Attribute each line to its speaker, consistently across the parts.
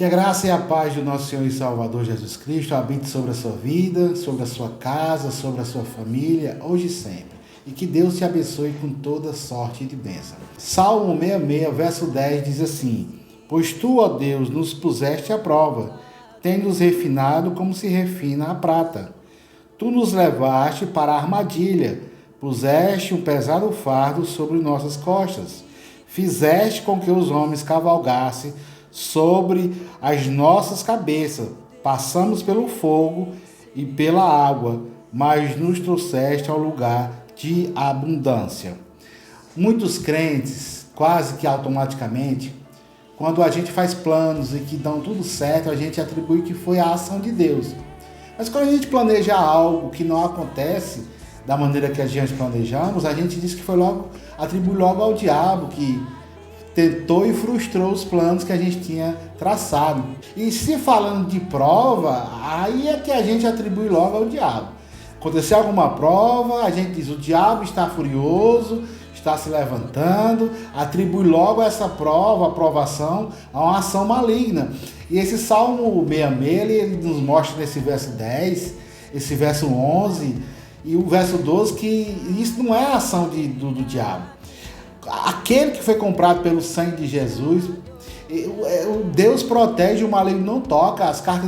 Speaker 1: Que a graça e a paz do nosso Senhor e Salvador Jesus Cristo habite sobre a sua vida, sobre a sua casa, sobre a sua família, hoje e sempre. E que Deus te abençoe com toda sorte de bênção. Salmo 66, verso 10 diz assim: Pois tu, ó Deus, nos puseste à prova, tendo-nos refinado como se refina a prata. Tu nos levaste para a armadilha, puseste um pesado fardo sobre nossas costas. Fizeste com que os homens cavalgassem sobre as nossas cabeças. Passamos pelo fogo e pela água, mas nos trouxeste ao lugar de abundância. Muitos crentes, quase que automaticamente, quando a gente faz planos e que dão tudo certo, a gente atribui que foi a ação de Deus. Mas quando a gente planeja algo que não acontece da maneira que a gente planejamos, a gente diz que atribui logo ao diabo, que tentou e frustrou os planos que a gente tinha traçado. E se falando de prova, aí é que a gente atribui logo ao diabo. Aconteceu alguma prova, a gente diz: o diabo está furioso, está se levantando, atribui logo essa prova, a provação, a uma ação maligna. E esse Salmo 66, ele nos mostra nesse verso 10, esse verso 11 e o verso 12, que isso não é a ação do diabo. Aquele que foi comprado pelo sangue de Jesus, Deus protege, o maligno não toca. A carta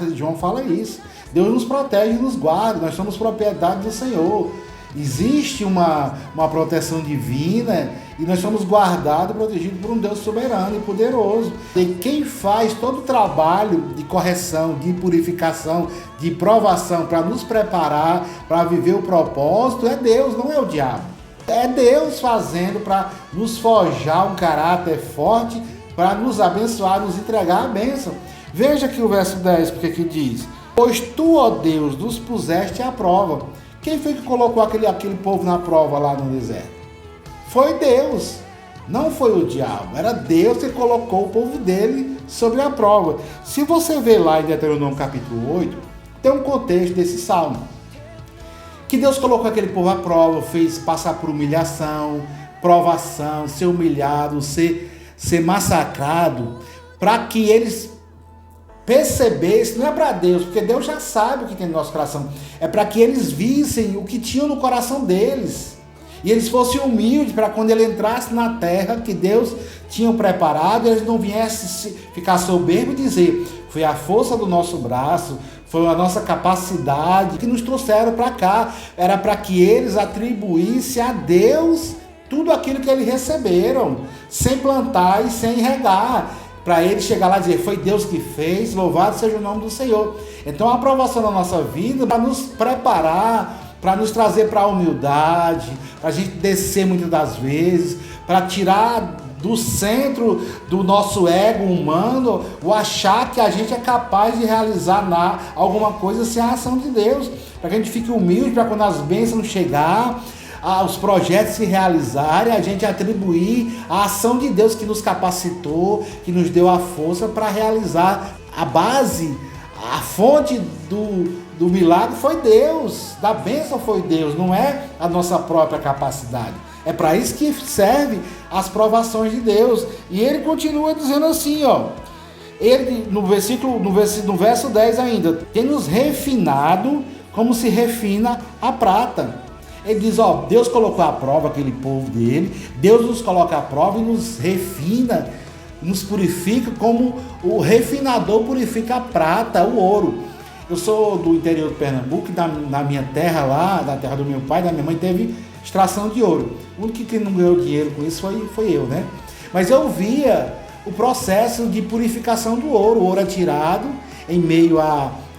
Speaker 1: de João fala isso. Deus nos protege e nos guarda, nós somos propriedade do Senhor. Existe uma proteção divina e nós somos guardados e protegidos por um Deus soberano e poderoso. E quem faz todo o trabalho de correção, de purificação, de provação para nos preparar para viver o propósito é Deus, não é o diabo. É Deus fazendo para nos forjar um caráter forte, para nos abençoar, nos entregar a bênção. Veja aqui o verso 10, porque aqui diz: Pois tu, ó Deus, nos puseste à prova. Quem foi que colocou aquele povo na prova lá no deserto? Foi Deus, não foi o diabo. Era Deus que colocou o povo dele sobre a prova. Se você ver lá em Deuteronômio capítulo 8, tem um contexto desse salmo. Que Deus colocou aquele povo à prova, fez passar por humilhação, provação, ser humilhado, ser massacrado, para que eles percebessem, não é para Deus, porque Deus já sabe o que tem no nosso coração, é para que eles vissem o que tinham no coração deles, e eles fossem humildes, para quando ele entrasse na terra que Deus tinha preparado, eles não viessem ficar soberbos e dizer: foi a força do nosso braço, foi a nossa capacidade que nos trouxeram para cá. Era para que eles atribuíssem a Deus tudo aquilo que eles receberam, sem plantar e sem regar, para eles chegar lá e dizer: foi Deus que fez, louvado seja o nome do Senhor. Então a aprovação da nossa vida para nos preparar, para nos trazer para a humildade, para a gente descer muitas das vezes, para tirar do centro do nosso ego humano o achar que a gente é capaz de realizar alguma coisa sem a ação de Deus, para que a gente fique humilde, para quando as bênçãos chegar, os projetos se realizarem, a gente atribuir a ação de Deus que nos capacitou, que nos deu a força para realizar. A base, a fonte do milagre foi Deus, da bênção foi Deus, não é a nossa própria capacidade. É para isso que serve as provações de Deus. E ele continua dizendo assim, ó. Ele, no verso 10 ainda: tem nos refinado como se refina a prata. Ele diz, ó, Deus colocou à prova aquele povo dele, Deus nos coloca à prova e nos refina, nos purifica como o refinador purifica a prata, o ouro. Eu sou do interior do Pernambuco, na minha terra lá, da terra do meu pai, da minha mãe, teve extração de ouro. O único que não ganhou dinheiro com isso foi eu, né? Mas eu via o processo de purificação do ouro. O ouro é tirado em meio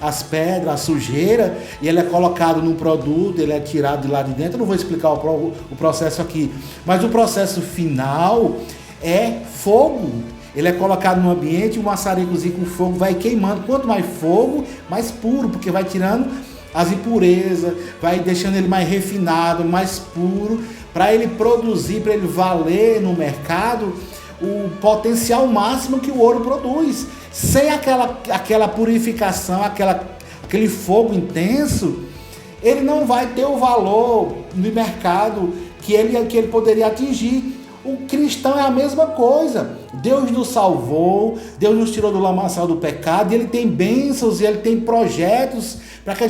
Speaker 1: às pedras, à sujeira, e ele é colocado num produto, ele é tirado de lá de dentro. Eu não vou explicar o processo aqui, mas o processo final é fogo. Ele é colocado num ambiente, um maçaricozinho com fogo vai queimando. Quanto mais fogo, mais puro, porque vai tirando as impurezas, vai deixando ele mais refinado, mais puro, para ele produzir, para ele valer no mercado o potencial máximo que o ouro produz. Sem aquela purificação, aquele fogo intenso, ele não vai ter o valor no mercado que ele poderia atingir. O cristão é a mesma coisa. Deus nos salvou, Deus nos tirou do lamaçal do pecado, e Ele tem bênçãos, e Ele tem projetos para que a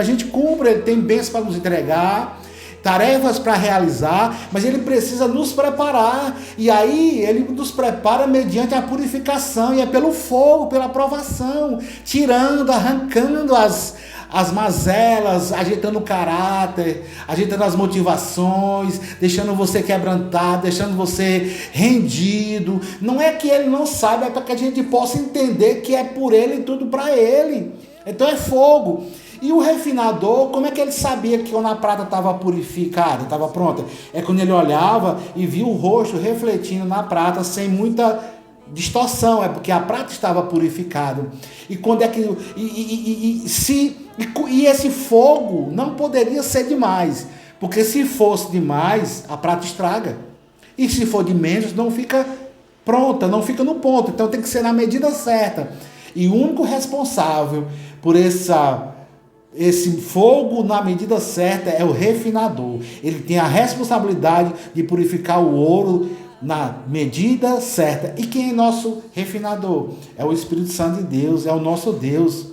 Speaker 1: gente cumpra. Ele tem bênçãos para nos entregar, tarefas para realizar, mas Ele precisa nos preparar. E aí Ele nos prepara mediante a purificação, e é pelo fogo, pela provação, tirando, arrancando as mazelas, ajeitando o caráter, ajeitando as motivações, deixando você quebrantado, deixando você rendido. Não é que Ele não saiba, é para que a gente possa entender que é por Ele e tudo para Ele. Então é fogo. E o refinador, como é que ele sabia que quando a prata estava purificada, estava pronta? É quando ele olhava e via o rosto refletindo na prata sem muita distorção, é porque a prata estava purificada. E quando é que e esse fogo não poderia ser demais, porque se fosse demais, a prata estraga. E se for de menos, não fica pronta, não fica no ponto. Então tem que ser na medida certa. E o único responsável por esse fogo na medida certa é o refinador. Ele tem a responsabilidade de purificar o ouro na medida certa. E quem é nosso refinador? É o Espírito Santo de Deus, é o nosso Deus.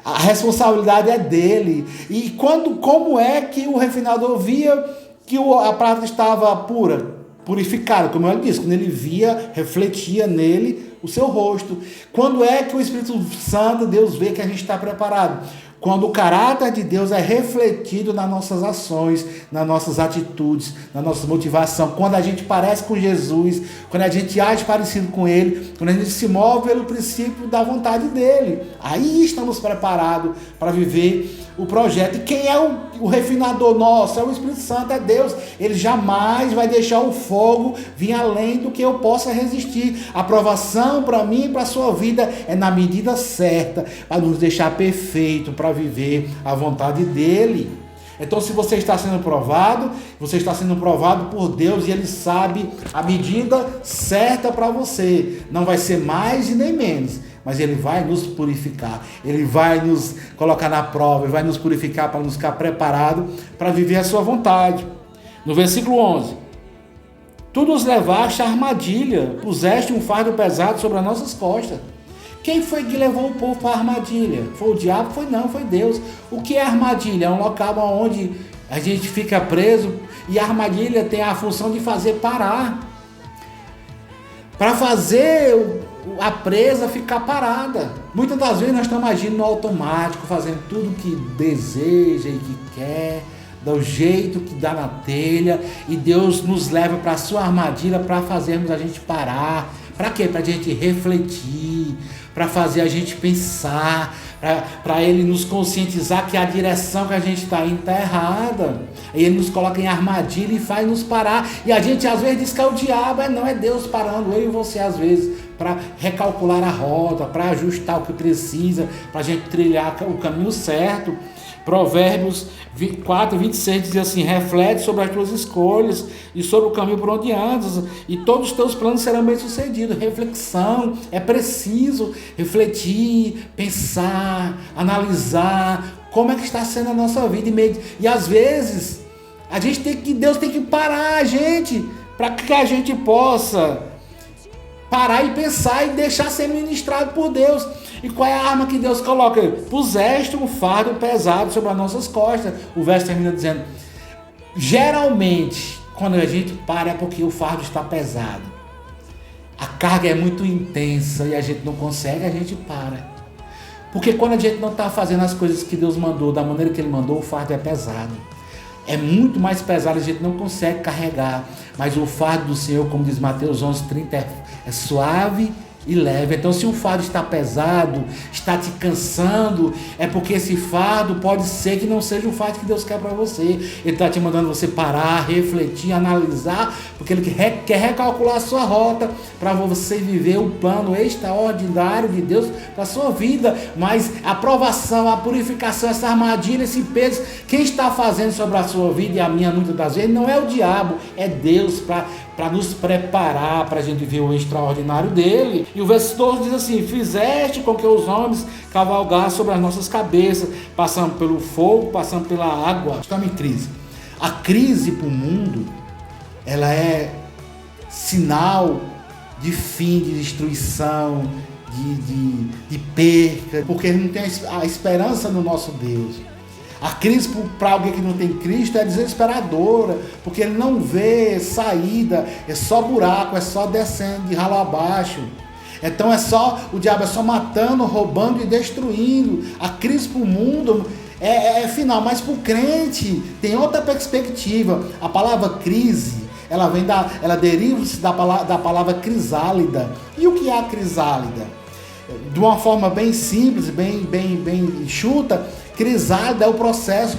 Speaker 1: A responsabilidade é dele. E como é que o refinador via que a prata estava purificada? Como ele disse, quando ele via, refletia nele o seu rosto. Quando é que o Espírito Santo, Deus vê que a gente está preparado? Quando o caráter de Deus é refletido nas nossas ações, nas nossas atitudes, na nossa motivação. Quando a gente parece com Jesus, quando a gente age parecido com Ele, quando a gente se move pelo princípio da vontade dEle. Aí estamos preparados para viver o projeto. E quem é o refinador nosso? É o Espírito Santo, é Deus. Ele jamais vai deixar o fogo vir além do que eu possa resistir. A provação para mim e para a sua vida é na medida certa, para nos deixar perfeito, para viver a vontade dEle. Então, se você está sendo provado por Deus, e Ele sabe a medida certa para você. Não vai ser mais e nem menos, mas Ele vai nos purificar, Ele vai nos colocar na prova, Ele vai nos purificar para nos ficar preparado para viver a sua vontade. No versículo 11: Tu nos levaste à armadilha, puseste um fardo pesado sobre as nossas costas. Quem foi que levou o povo para a armadilha? Foi o diabo? Não, foi Deus. O que é armadilha? É um local onde a gente fica preso, e a armadilha tem a função de fazer parar, para fazer a presa ficar parada. Muitas das vezes nós estamos agindo no automático, fazendo tudo que deseja e que quer, do jeito que dá na telha, e Deus nos leva para a sua armadilha para fazermos a gente parar. Para quê? Para a gente refletir, para fazer a gente pensar, para Ele nos conscientizar que a direção que a gente está indo está errada. Aí Ele nos coloca em armadilha e faz nos parar. E a gente às vezes diz que é o diabo, não é Deus parando, eu e você às vezes, para recalcular a rota, para ajustar o que precisa, para a gente trilhar o caminho certo. Provérbios 4, 26 diz assim: reflete sobre as tuas escolhas e sobre o caminho por onde andas, e todos os teus planos serão bem-sucedidos. Reflexão, é preciso refletir, pensar, analisar como é que está sendo a nossa vida. E às vezes Deus tem que parar a gente, para que a gente possa parar e pensar e deixar ser ministrado por Deus. E qual é a arma que Deus coloca? Puseste um fardo pesado sobre as nossas costas. O verso termina dizendo: geralmente, quando a gente para, é porque o fardo está pesado. A carga é muito intensa e a gente não consegue, a gente para. Porque quando a gente não está fazendo as coisas que Deus mandou, da maneira que Ele mandou, o fardo é pesado. É muito mais pesado, a gente não consegue carregar. Mas o fardo do Senhor, como diz Mateus 11:30, é suave e leve. Então, se o fardo está pesado, está te cansando, é porque esse fardo pode ser que não seja o fardo que Deus quer para você. Ele está te mandando você parar, refletir, analisar, porque Ele quer recalcular a sua rota para você viver o plano extraordinário de Deus para a sua vida. Mas a provação, a purificação, essa armadilha, esse peso, quem está fazendo sobre a sua vida e a minha muitas das vezes não é o diabo, é Deus, para nos preparar para a gente ver o extraordinário dele. E o verso 12 diz assim: fizeste com que os homens cavalgassem sobre as nossas cabeças, passando pelo fogo, passando pela água. Estamos em crise. A crise para o mundo, ela é sinal de fim, de destruição, de perca, porque ele não tem a esperança no nosso Deus. A crise para alguém que não tem Cristo é desesperadora, porque ele não vê saída, é só buraco, é só descendo de ralo abaixo. Então o diabo é só matando, roubando e destruindo. A crise para o mundo é final, mas para o crente tem outra perspectiva. A palavra crise, ela deriva-se da palavra crisálida. E o que é a crisálida? De uma forma bem simples, bem enxuta, crisálida é o processo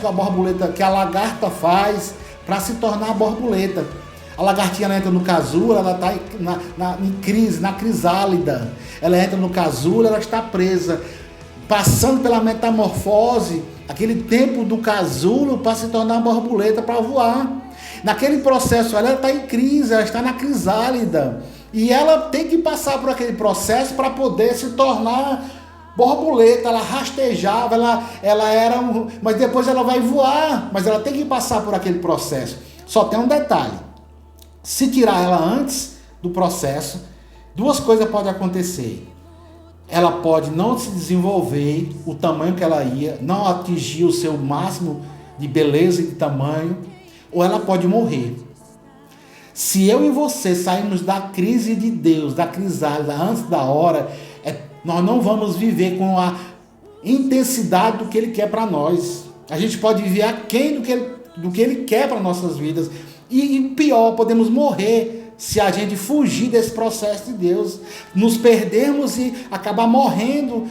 Speaker 1: que a lagarta faz para se tornar borboleta. A lagartinha ela entra no casulo, ela está em crise, na crisálida. Ela entra no casulo, ela está presa, passando pela metamorfose, aquele tempo do casulo para se tornar borboleta, para voar. Naquele processo ela está em crise, ela está na crisálida. E ela tem que passar por aquele processo para poder se tornar borboleta. Ela rastejava, mas depois ela vai voar, mas ela tem que passar por aquele processo. Só tem um detalhe: se tirar ela antes do processo, duas coisas podem acontecer. Ela pode não se desenvolver o tamanho que ela ia, não atingir o seu máximo de beleza e de tamanho, ou ela pode morrer. Se eu e você sairmos da crise de Deus, da crisálida antes da hora, nós não vamos viver com a intensidade do que Ele quer para nós. A gente pode viver aquém do que Ele quer para nossas vidas. E pior, podemos morrer se a gente fugir desse processo de Deus, nos perdermos e acabar morrendo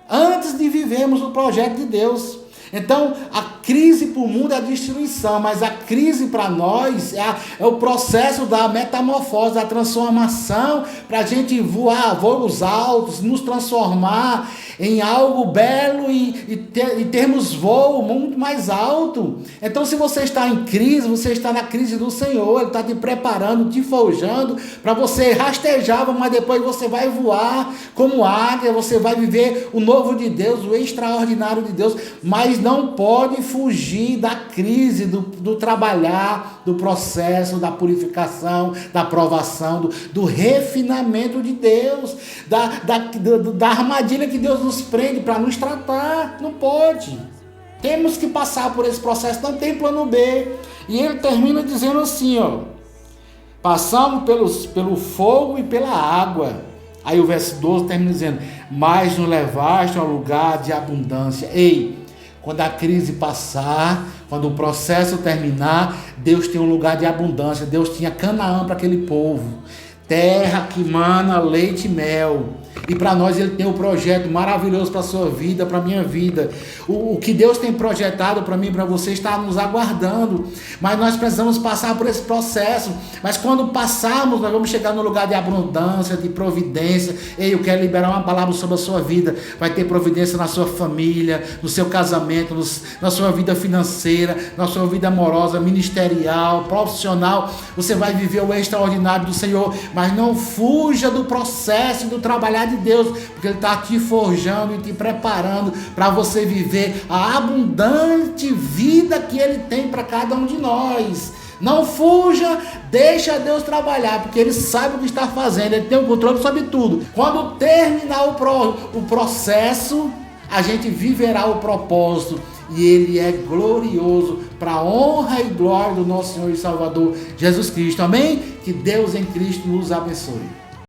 Speaker 1: antes de vivermos o projeto de Deus. Então, a crise para o mundo é a destruição, mas a crise para nós é o processo da metamorfose, da transformação, para a gente voar voos altos, nos transformar em algo belo e termos voo muito mais alto. Então, se você está em crise, você está na crise do Senhor, Ele está te preparando, te forjando, para você rastejar, mas depois você vai voar como águia, você vai viver o novo de Deus, o extraordinário de Deus, mas não pode fugir da crise, do trabalhar, do processo, da purificação, da provação, do refinamento de Deus, da armadilha que Deus nos prende para nos tratar. Não pode. Temos que passar por esse processo, não tem plano B. E ele termina dizendo assim, passamos pelo fogo e pela água. Aí o verso 12 termina dizendo, mas nos levaste a um lugar de abundância. Ei, quando a crise passar, quando o processo terminar, Deus tem um lugar de abundância. Deus tinha Canaã para aquele povo, terra que mana leite e mel. E para nós Ele tem um projeto maravilhoso para a sua vida, para a minha vida. O que Deus tem projetado para mim e para você está nos aguardando. Mas nós precisamos passar por esse processo. Mas quando passarmos, nós vamos chegar no lugar de abundância, de providência. Ei, eu quero liberar uma palavra sobre a sua vida. Vai ter providência na sua família, no seu casamento, na sua vida financeira, na sua vida amorosa, ministerial, profissional. Você vai viver o extraordinário do Senhor. Mas não fuja do processo do trabalhar de Deus, porque Ele está te forjando e te preparando para você viver a abundante vida que Ele tem para cada um de nós. Não fuja, deixa Deus trabalhar, porque Ele sabe o que está fazendo, Ele tem o controle sobre tudo. Quando terminar o processo, a gente viverá o propósito, e Ele é glorioso para a honra e glória do nosso Senhor e Salvador Jesus Cristo. Amém? Que Deus em Cristo nos abençoe.